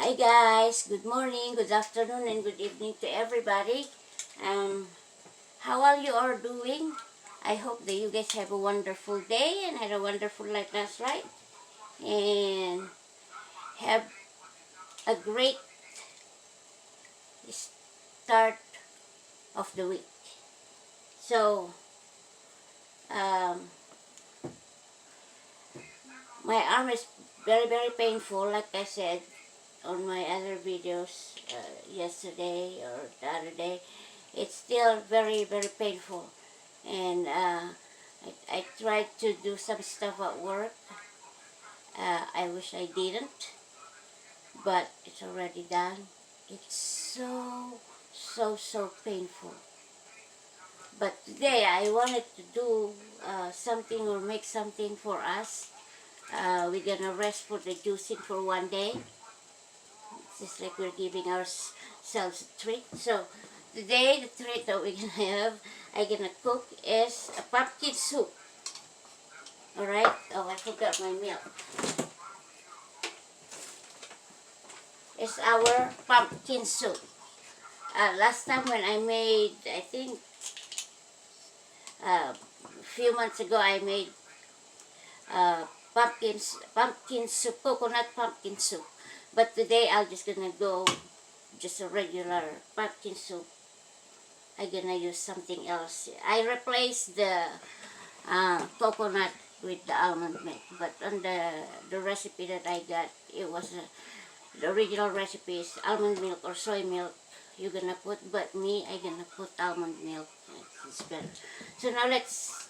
Hi guys, good morning, good afternoon, and good evening to everybody. How are you all doing? I hope that you guys have a wonderful day and had a wonderful night last night. And have a great start of the week. So, um, my arm is very painful, like I said on my other videos yesterday or the other day. It's still very painful, and I tried to do some stuff at work. I wish I didn't, but it's already done. It's so painful. But today I wanted to do something or make something for us. We're gonna rest for the juicing for one day. It's just like we're giving ourselves a treat. So today the treat that we're gonna have, I'm gonna cook is a pumpkin soup. Alright? Oh, I forgot my milk. It's our pumpkin soup. Last time when I made, I think, a few months ago, I made pumpkin soup, coconut pumpkin soup. But today, I'm just gonna go just a regular pumpkin soup. I'm gonna use something else. I replaced the coconut with the almond milk. But on the recipe that I got, it was the original recipe is almond milk or soy milk you're gonna put, but me, I gonna put almond milk. It's better. So now let's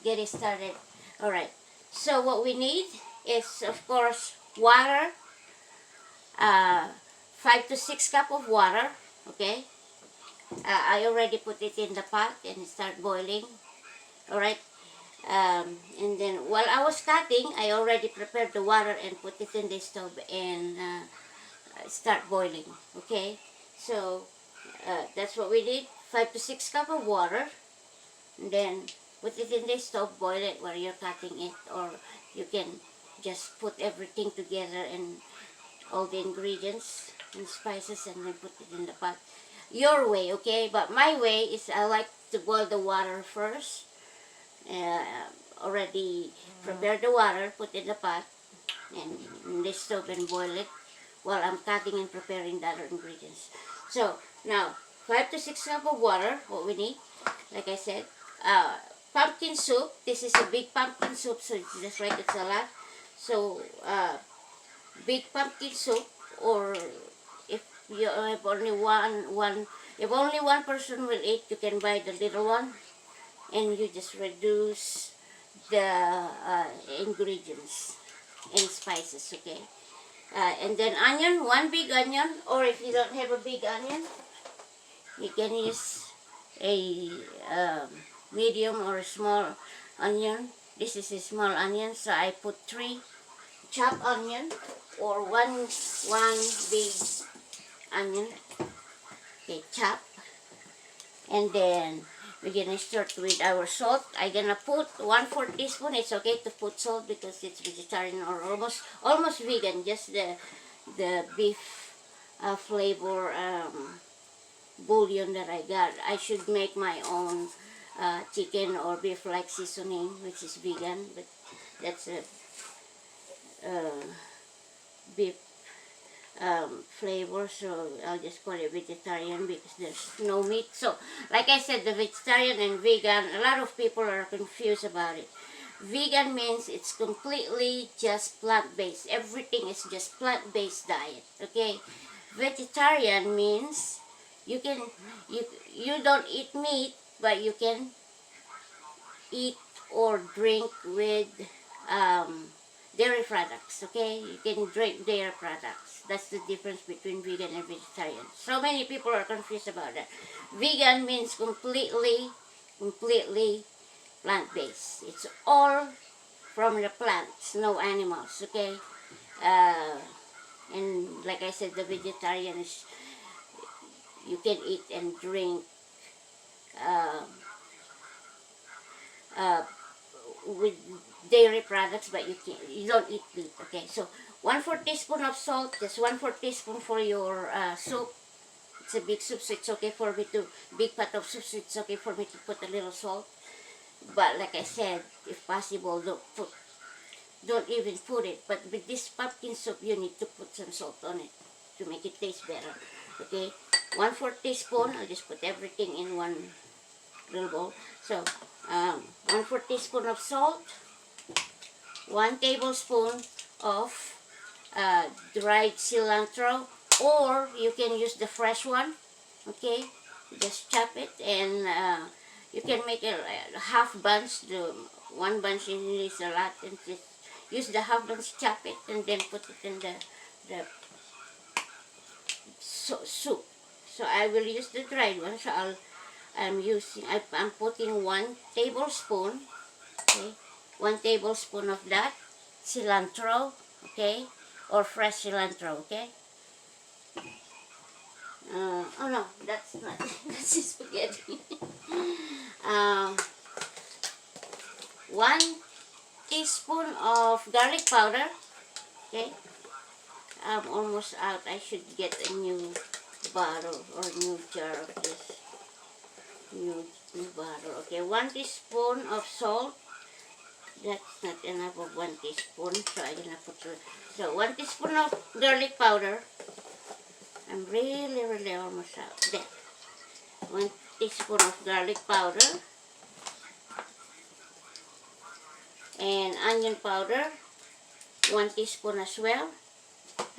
get it started. Alright, so what we need is, of course, water, 5 to 6 cup of water, okay? I already put it in the pot and it start boiling. Alright, and then while I was cutting, I already prepared the water and put it in the stove and start boiling. Okay, so that's what we did. 5 to 6 cup of water, and then put it in the stove, boil it while you're cutting it, or you can just put everything together and all the ingredients and spices and then put it in the pot. Your way, okay? But my way is I like to boil the water first. Already prepare the water, put in the pot and in the stove and boil it while I'm cutting and preparing the other ingredients. So now 5 to 6 cup of water, what we need, like I said, pumpkin soup. This is a big pumpkin soup, so it's just right, it's a lot. So big pumpkin soup, or if you have only if only one person will eat, you can buy the little one and you just reduce the ingredients and spices, okay? And then onion, one big onion, or if you don't have a big onion, you can use a medium or a small onion. This is a small onion, so I put 3 chopped onion, or one big onion, okay, chop. And then we're gonna start with our salt. I'm gonna put 1/4 teaspoon. It's okay to put salt because it's vegetarian or almost vegan. Just the beef flavor bouillon that I got. I should make my own chicken or beef like seasoning, which is vegan, but that's a beef flavor, so I'll just call it vegetarian because there's no meat. So like I said, the vegetarian and vegan, a lot of people are confused about it. Vegan means it's completely just plant-based. Everything is just plant-based diet, okay? Vegetarian means you don't eat meat, but you can eat or drink with dairy products, okay? You can drink dairy products. That's the difference between vegan and vegetarian. So many people are confused about that. Vegan means completely plant-based. It's all from the plants, no animals, okay? And like I said, the vegetarian is, you can eat and drink with dairy products, but you don't eat meat, okay? So 1/4 teaspoon of salt, just 1/4 teaspoon for your soup. It's a big soup, so it's okay for me to, big pot of soup, so it's okay for me to put a little salt. But like I said, if possible, don't even put it. But with this pumpkin soup, you need to put some salt on it to make it taste better. Okay, 1/4 teaspoon. I'll just put everything in one little bowl. So, 1/4 teaspoon of salt, 1 tablespoon of dried cilantro, or you can use the fresh one. Okay, just chop it, and you can make a half bunch. The one bunch is a lot, and just use the half bunch, chop it, and then put it in the soup. So I will use the dried one. So I'm putting 1 tablespoon. Okay, 1 tablespoon of that cilantro. Okay, or fresh cilantro. Okay. Oh no, that's not. That's spaghetti. 1 teaspoon of garlic powder. Okay. I'm almost out. I should get a new bottle or new jar of this. New bottle. Okay, 1 teaspoon of salt. That's not enough of 1 teaspoon, so I'm gonna put so 1 teaspoon of garlic powder. I'm really almost out. There. 1 teaspoon of garlic powder. And onion powder. 1 teaspoon as well.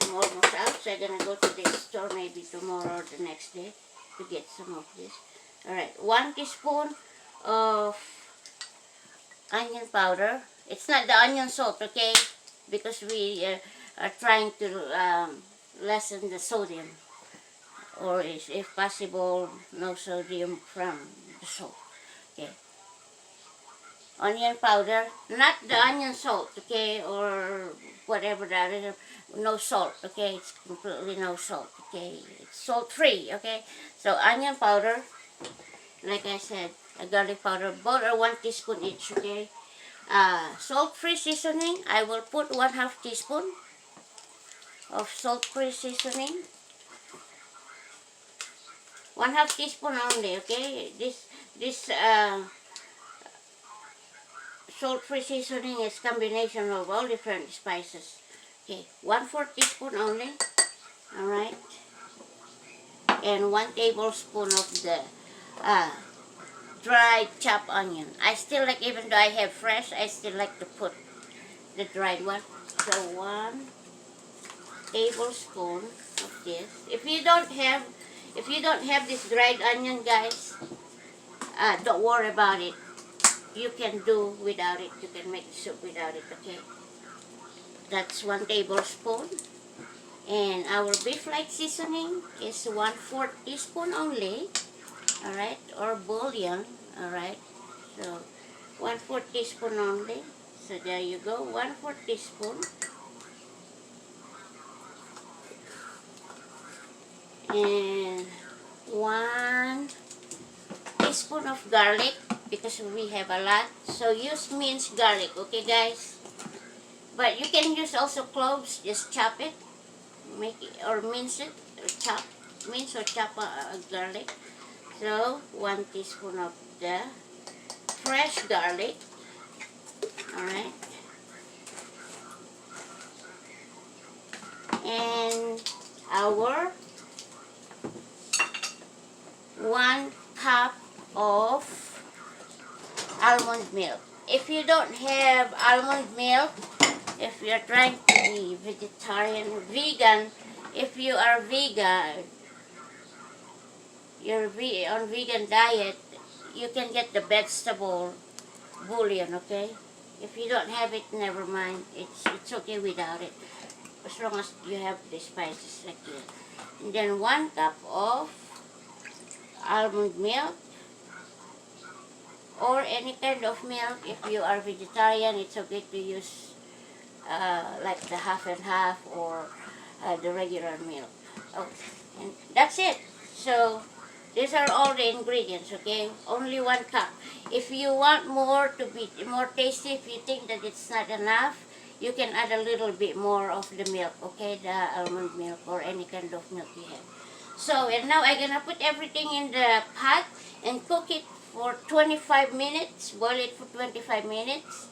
I'm almost out, so I'm gonna go to the store maybe tomorrow or the next day to get some of this. Alright, 1 teaspoon of onion powder. It's not the onion salt, okay? Because we are trying to lessen the sodium, or if possible, no sodium from the salt. Okay. Onion powder, not the onion salt, okay, or whatever that is. No salt, okay? It's completely no salt, okay? It's salt free, okay? So onion powder, like I said, a garlic powder, both are 1 teaspoon each, okay? Salt-free seasoning, I will put 1/2 teaspoon of salt-free seasoning. 1/2 teaspoon only, okay? This salt-free seasoning is combination of all different spices. Okay, 1/4 teaspoon only. All right, and 1 tablespoon of the dried chopped onion. I still like, even though I have fresh, I still like to put the dried one. So 1 tablespoon of this. If you don't have this dried onion, guys, don't worry about it. You can do without it. You can make soup without it, okay? That's 1 tablespoon. And our beef light seasoning is 1/4 teaspoon only. Alright, or bouillon. Alright, so 1/4 teaspoon only. So there you go, 1/4 teaspoon. And 1 teaspoon of garlic, because we have a lot. So use minced garlic, okay guys? But you can use also cloves, just chop it, make it, or mince it, or mince or chop garlic. So 1 teaspoon of the fresh garlic. Alright. And our 1 cup of almond milk. If you don't have almond milk, if you're trying to be vegetarian, vegan, if you are vegan, you're on vegan diet, you can get the vegetable bouillon, okay? If you don't have it, never mind. It's okay without it, as long as you have the spices like this. And then 1 cup of almond milk, or any kind of milk. If you are vegetarian, it's okay to use like the half and half, or the regular milk. Oh, and that's it. So these are all the ingredients, okay? Only 1 cup. If you want more to be more tasty, if you think that it's not enough, you can add a little bit more of the milk, okay, the almond milk or any kind of milk you have. So, and now I'm gonna put everything in the pot and cook it for 25 minutes, boil it for 25 minutes,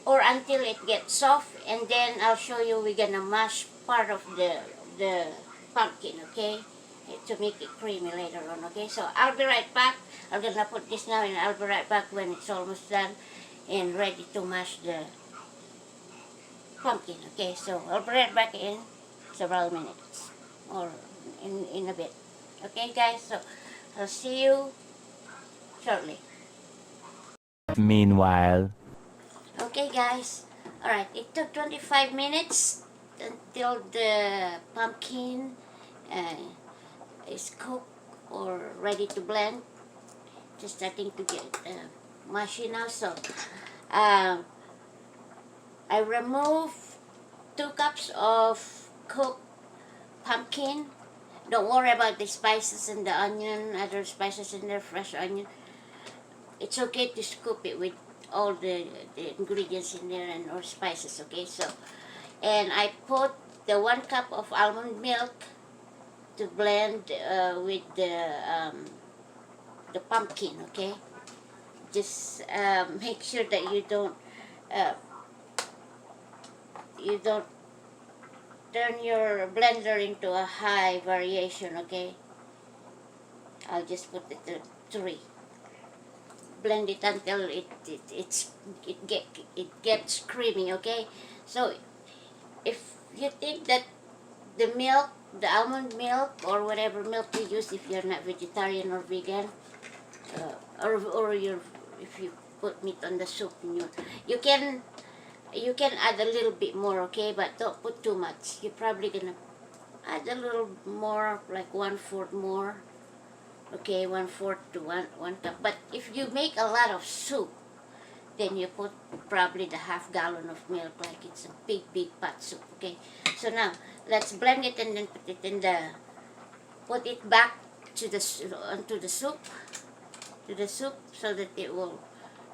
or until it gets soft, and then I'll show you we're gonna mash part of the pumpkin, okay, to make it creamy later on, okay. So I'll be right back. I'm gonna put this now and I'll be right back when it's almost done and ready to mash the pumpkin, okay. So I'll be right back in several minutes or in a bit, okay guys. So I'll see you shortly. Meanwhile. Okay guys, alright, it took 25 minutes until the pumpkin is cooked or ready to blend. Just starting to get mushy now. So I removed 2 cups of cooked pumpkin. Don't worry about the spices and the onion, other spices in there, fresh onion. It's okay to scoop it with all the ingredients in there and or spices, okay. So, and I put the 1 cup of almond milk to blend with the pumpkin, okay. Just make sure that you don't turn your blender into a high variation, okay. I'll just put it to 3. Blend it until it gets creamy, okay. So if you think that the milk, the almond milk or whatever milk you use, if you're not vegetarian or vegan, or if you put meat on the soup, you can add a little bit more, okay, but don't put too much. You're probably gonna add a little more, like 1/4 more. Okay, 1/4 to 1 cup. But if you make a lot of soup, then you put probably the 1/2 gallon of milk, like it's a big pot soup. Okay, so now let's blend it and then put it back to onto the soup, so that it will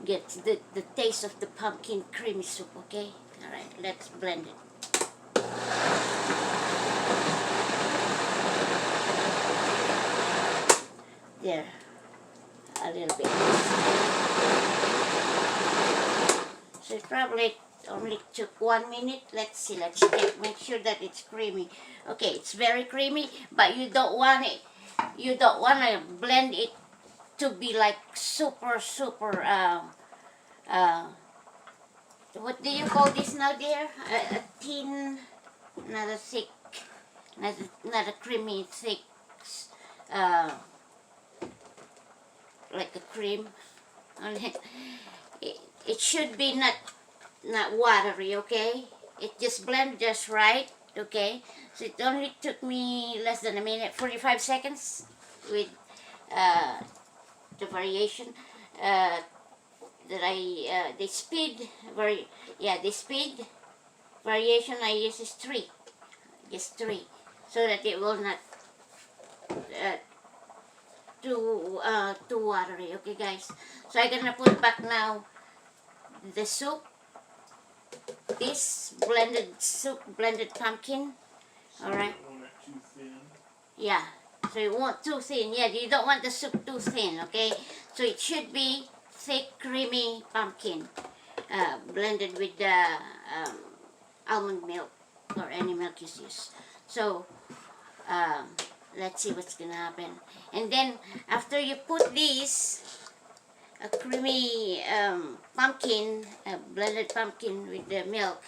get the taste of the pumpkin creamy soup. Okay, all right, let's blend it. There, a little bit. So it probably only took 1 minute. Let's see, let's check, make sure that it's creamy. Okay, it's very creamy, but you don't want to blend it to be like super, what do you call this now, dear? A thin, not a thick, not a creamy, thick, like a cream. It should be not watery, okay. It just blend just right, okay. So it only took me less than a minute, 45 seconds with the variation the speed variation I use is 3, just 3, so that it will not too watery, okay guys. So I'm gonna put back now the soup, this blended pumpkin. All right. Yeah. So you want too thin. Yeah, you don't want the soup too thin, okay? So it should be thick, creamy pumpkin, blended with the almond milk or any milk you use. So let's see what's gonna happen. And then after you put this a creamy pumpkin, blended pumpkin with the milk,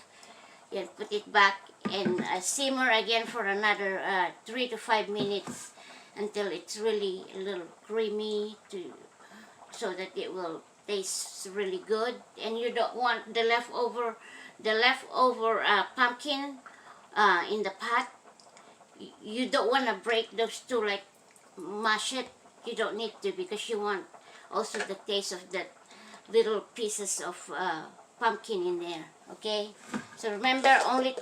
you put it back and simmer again for another 3 to 5 minutes until it's really a little creamy, so that it will taste really good. And you don't want the leftover pumpkin in the pot. You don't want to break those two, like mash it. You don't need to, because you want also the taste of that little pieces of pumpkin in there, okay. So remember, only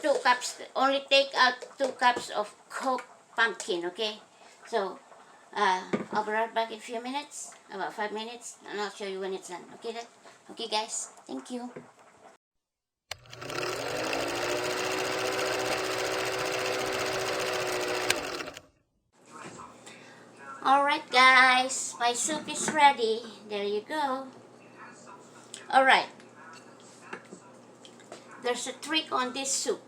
take out 2 cups of cooked pumpkin, okay. So I'll be right back in a few minutes, about 5 minutes, and I'll show you when it's done, okay. Okay guys, thank you. Alright guys, my soup is ready. There you go. Alright, there's a trick on this soup.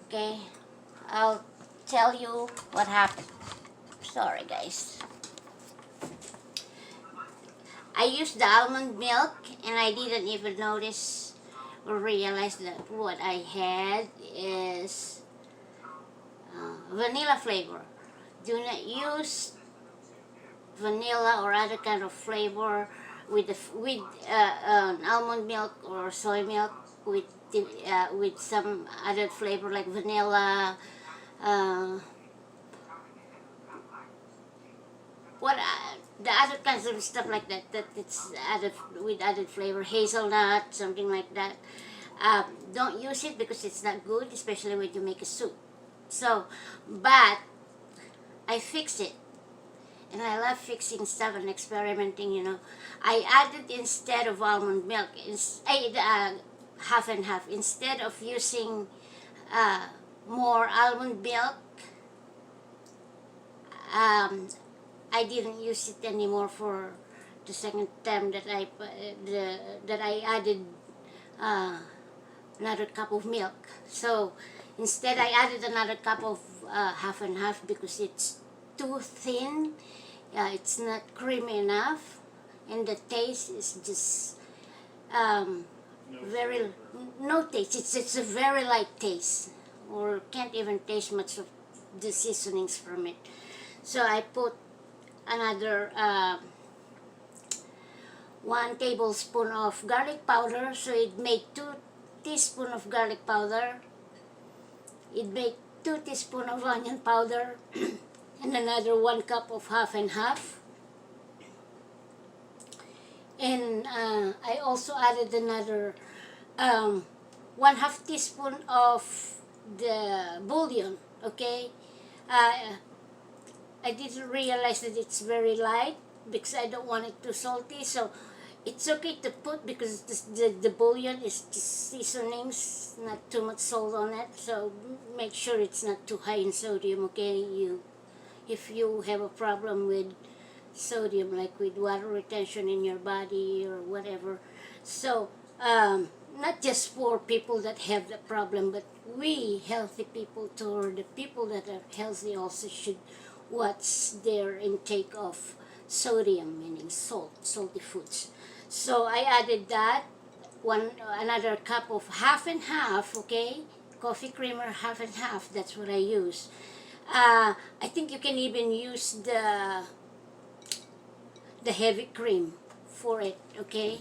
Okay, I'll tell you what happened. Sorry guys. I used the almond milk and I didn't even notice or realize that what I had is vanilla flavor. Do not use vanilla or other kind of flavor with almond milk or soy milk with some other flavor like vanilla. What the other kinds of stuff like that it's added with added flavor, hazelnut, something like that. Don't use it because it's not good, especially when you make a soup. So, but I fix it, and I love fixing stuff and experimenting. You know, I added instead of almond milk, half and half. Instead of using more almond milk, I didn't use it anymore for the second time that I added another cup of milk. So instead I added another cup of half and half because it's too thin. It's not creamy enough, and the taste is just very no taste. It's a very light taste, or can't even taste much of the seasonings from it. So I put another 1 tablespoon of garlic powder, so it made 2 teaspoons of garlic powder. It made 2 teaspoons of onion powder and another 1 cup of half and half. And I also added another 1/2 teaspoon of the bouillon. Okay, I didn't realize that it's very light because I don't want it too salty. So it's okay to put because the bouillon is just seasonings, not too much salt on it. So make sure it's not too high in sodium. Okay, if you have a problem with sodium, like with water retention in your body or whatever. So not just for people that have the problem, but we healthy people too, or the people that are healthy also should watch their intake of sodium, meaning salty foods. So I added that another cup of half and half. Okay, coffee creamer half and half. That's what I use. I think you can even use the heavy cream for it. Okay,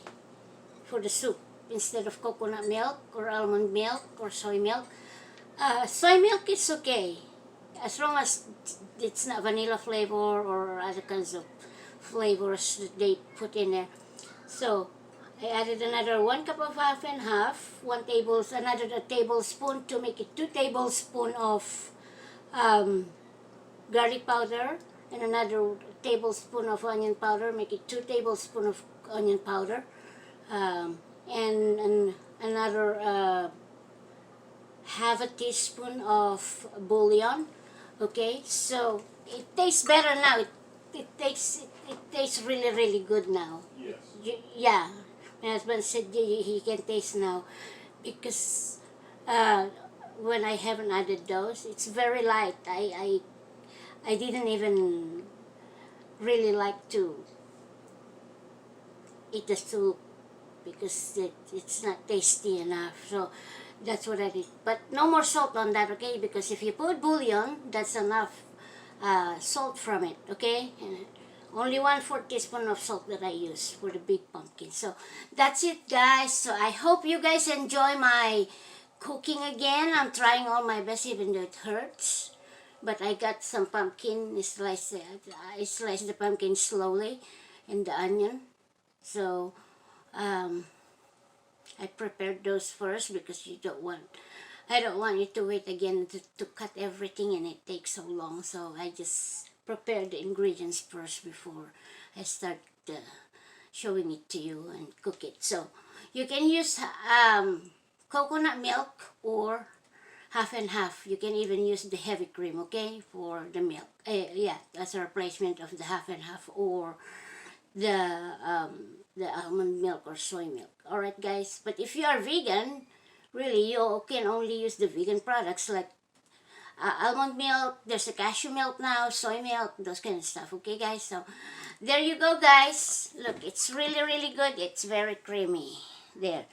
for the soup instead of coconut milk or almond milk or soy milk. Soy milk is okay as long as it's not vanilla flavor or other kinds of flavors that they put in there. So I added another 1 cup of half and half, another tablespoon to make it 2 tablespoons of garlic powder, and another tablespoon of onion powder, make it 2 tablespoons of onion powder, and another half a teaspoon of bouillon. Okay, so it tastes better now. It tastes really good now. Yes. Yeah, my husband said he can taste now because when I haven't added those, it's very light. I didn't even really like to eat the soup because it's not tasty enough. So that's what I did. But no more salt on that, okay? Because if you put bouillon, that's enough salt from it, okay? And only 1/4 teaspoon of salt that I use for the big pumpkin. So that's it, guys. So I hope you guys enjoy my cooking again. I'm trying all my best, even though it hurts. But I got some pumpkin. I sliced the pumpkin slowly, and the onion. So I prepared those first because I don't want you to wait again to cut everything, and it takes so long. So I just prepared the ingredients first before I start showing it to you and cook it. So you can use coconut milk or half and half. You can even use the heavy cream, okay, for the milk. Yeah, that's a replacement of the half and half, or the almond milk or soy milk. All right, guys. But if you are vegan, really, you can only use the vegan products like almond milk. There's a cashew milk now, soy milk, those kind of stuff. Okay, guys. So there you go, guys. Look, it's really, really good. It's very creamy. There.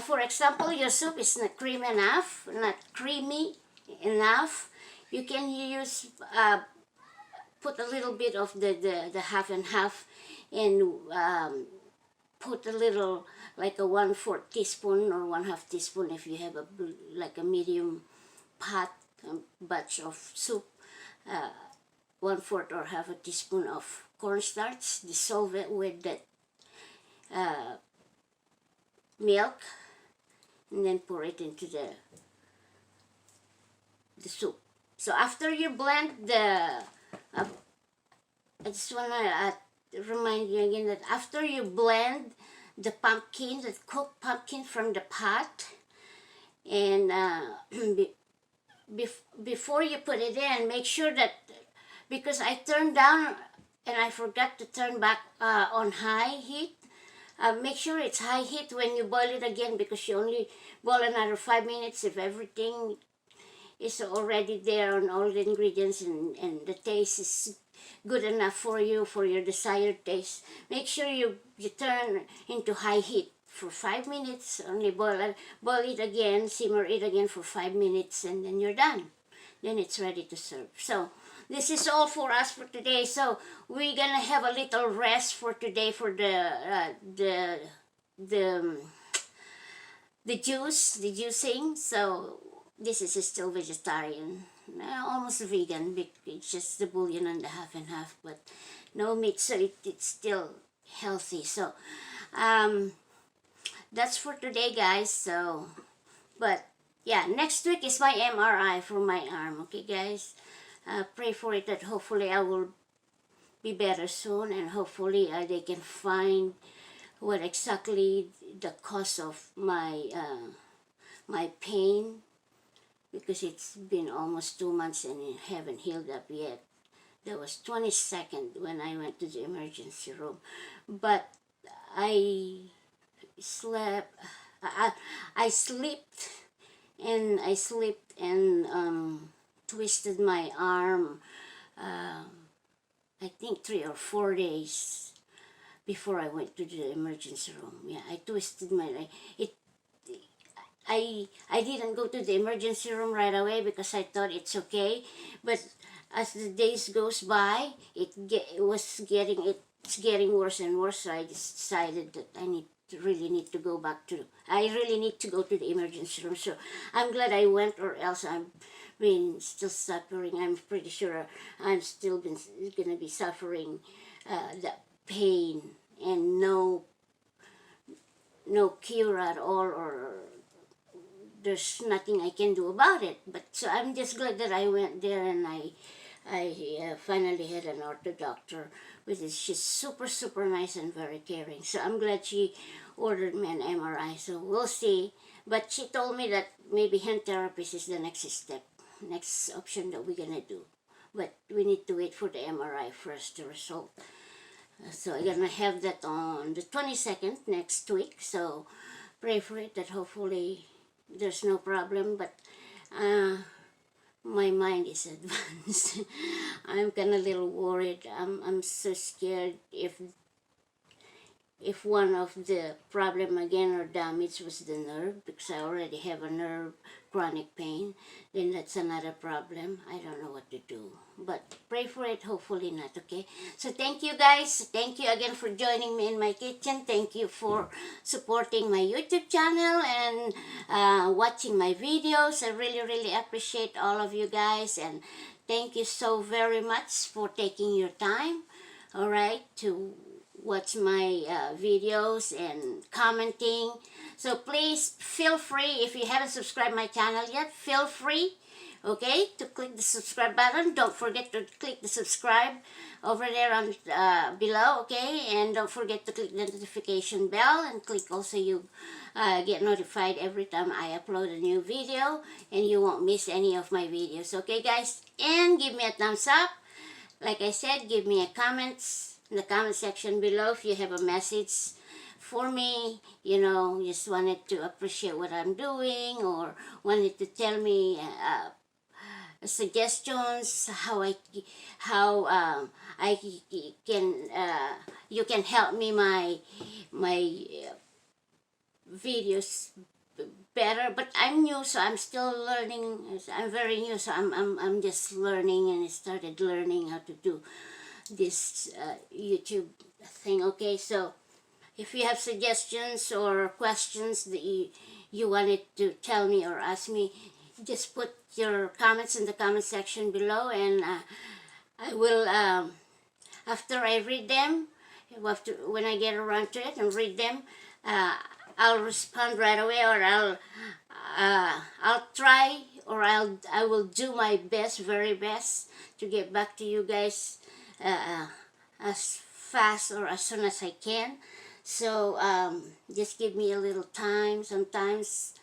For example, your soup is not creamy enough, not creamy enough. You can use put a little bit of the half and half, and put a little, like a 1/4 teaspoon or 1/2 teaspoon if you have like a medium pot, batch of soup. 1/4 or half a teaspoon of cornstarch. Dissolve it with that milk, and then pour it into the soup. So after you blend the I just want to remind you again that after you blend the pumpkin, the cooked pumpkin from the pot, and before you put it in, make sure that, because I turned down and I forgot to turn back on high heat, make sure it's high heat when you boil it again, because you only boil another 5 minutes if everything is already there on all the ingredients, and the taste is good enough for you, for your desired taste. Make sure you turn into high heat for 5 minutes, only boil it again, simmer it again for 5 minutes, and then you're done. Then it's ready to serve. So this is all for us for today. So we're gonna have a little rest for today for the juicing. So this is still vegetarian, almost vegan. It's just the bouillon and the half and half, but no meat, so it's still healthy. So that's for today, guys. So, but yeah, next week is my MRI for my arm. Okay, guys. Pray for it that hopefully I will be better soon, and hopefully they can find what exactly the cause of my my pain, because it's been almost 2 months and it haven't healed up yet. That was 22nd when I went to the emergency room, but I slept. I slept and twisted my arm. I think 3 or 4 days before I went to the emergency room. Yeah, I twisted my leg. I didn't go to the emergency room right away because I thought it's okay, but as the days goes by, it's getting worse and worse. So I decided that I really need to go to the emergency room. So I'm glad I went, or else I'm been still suffering. I'm pretty sure I'm still gonna be suffering the pain, and no cure at all, or there's nothing I can do about it. But so I'm just glad that I went there, and I finally had an ortho doctor, she's super nice and very caring. So I'm glad she ordered me an MRI. So we'll see. But she told me that maybe hand therapist is the next step, next option that we're gonna do. But we need to wait for the MRI first, the result. So I'm gonna have that on the 22nd next week. So pray for it that hopefully there's no problem. But my mind is advanced. I'm kind of a little worried. I'm so scared if one of the problem again or damage was the nerve, because I already have a nerve chronic pain, then that's another problem. I don't know what to do, but pray for it, hopefully not. Okay, so thank you guys, thank you again for joining me in my kitchen. Thank you for supporting my YouTube channel and watching my videos. I really appreciate all of you guys, and thank you so very much for taking your time, all right, to watch my videos and commenting. So please feel free, if you haven't subscribed my channel yet, feel free, okay, to click the subscribe button. Don't forget to click the subscribe over there on below, okay, and don't forget to click the notification bell, and click also you get notified every time I upload a new video, and you won't miss any of my videos, okay guys. And give me a thumbs up. Like I said, give me a comments in the comment section below if you have a message for me, you know, just wanted to appreciate what I'm doing, or wanted to tell me suggestions how I can you can help me my videos better. But I'm new, so I'm still learning. I'm very new, so I'm just learning, and I started learning how to do this YouTube thing, okay. So if you have suggestions or questions that you wanted to tell me or ask me, just put your comments in the comment section below, and I will, after I read them, when I get around to it and read them, I'll respond right away, or I'll try, or I will do my best, very best, to get back to you guys as fast or as soon as I can. So just give me a little time sometimes,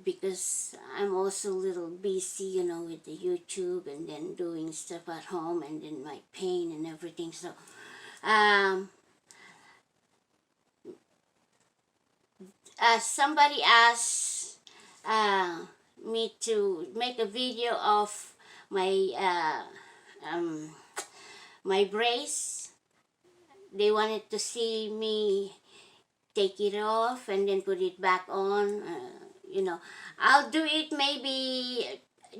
because I'm also a little busy, you know, with the YouTube, and then doing stuff at home, and then my pain and everything. So somebody asked me to make a video of my my brace. They wanted to see me take it off and then put it back on. You know, I'll do it maybe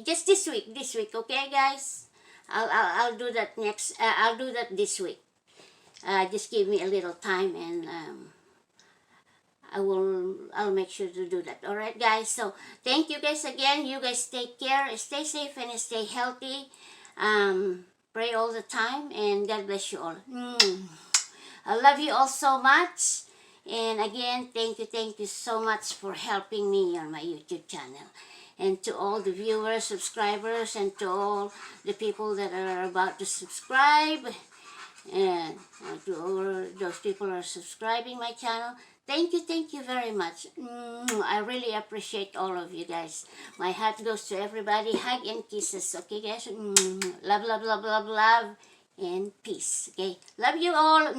just this week, okay guys. I'll do that next. I'll do that this week. Just give me a little time, and I'll make sure to do that. All right guys, so thank you guys again. You guys take care, stay safe, and stay healthy. Pray all the time, and God bless you all. I love you all so much. And again, thank you so much for helping me on my YouTube channel. And to all the viewers, subscribers, and to all the people that are about to subscribe, and to all those people who are subscribing my channel, thank you very much. I really appreciate all of you guys. My heart goes to everybody. Hug and kisses, okay guys? Love, love, love, love, love, and peace, okay? Love you all.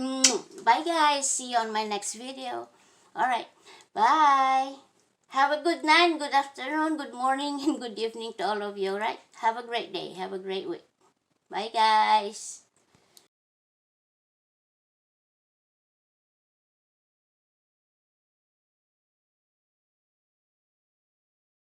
Bye guys. See you on my next video. Alright, bye. Have a good night, good afternoon, good morning, and good evening to all of you, alright? Have a great day. Have a great week. Bye guys.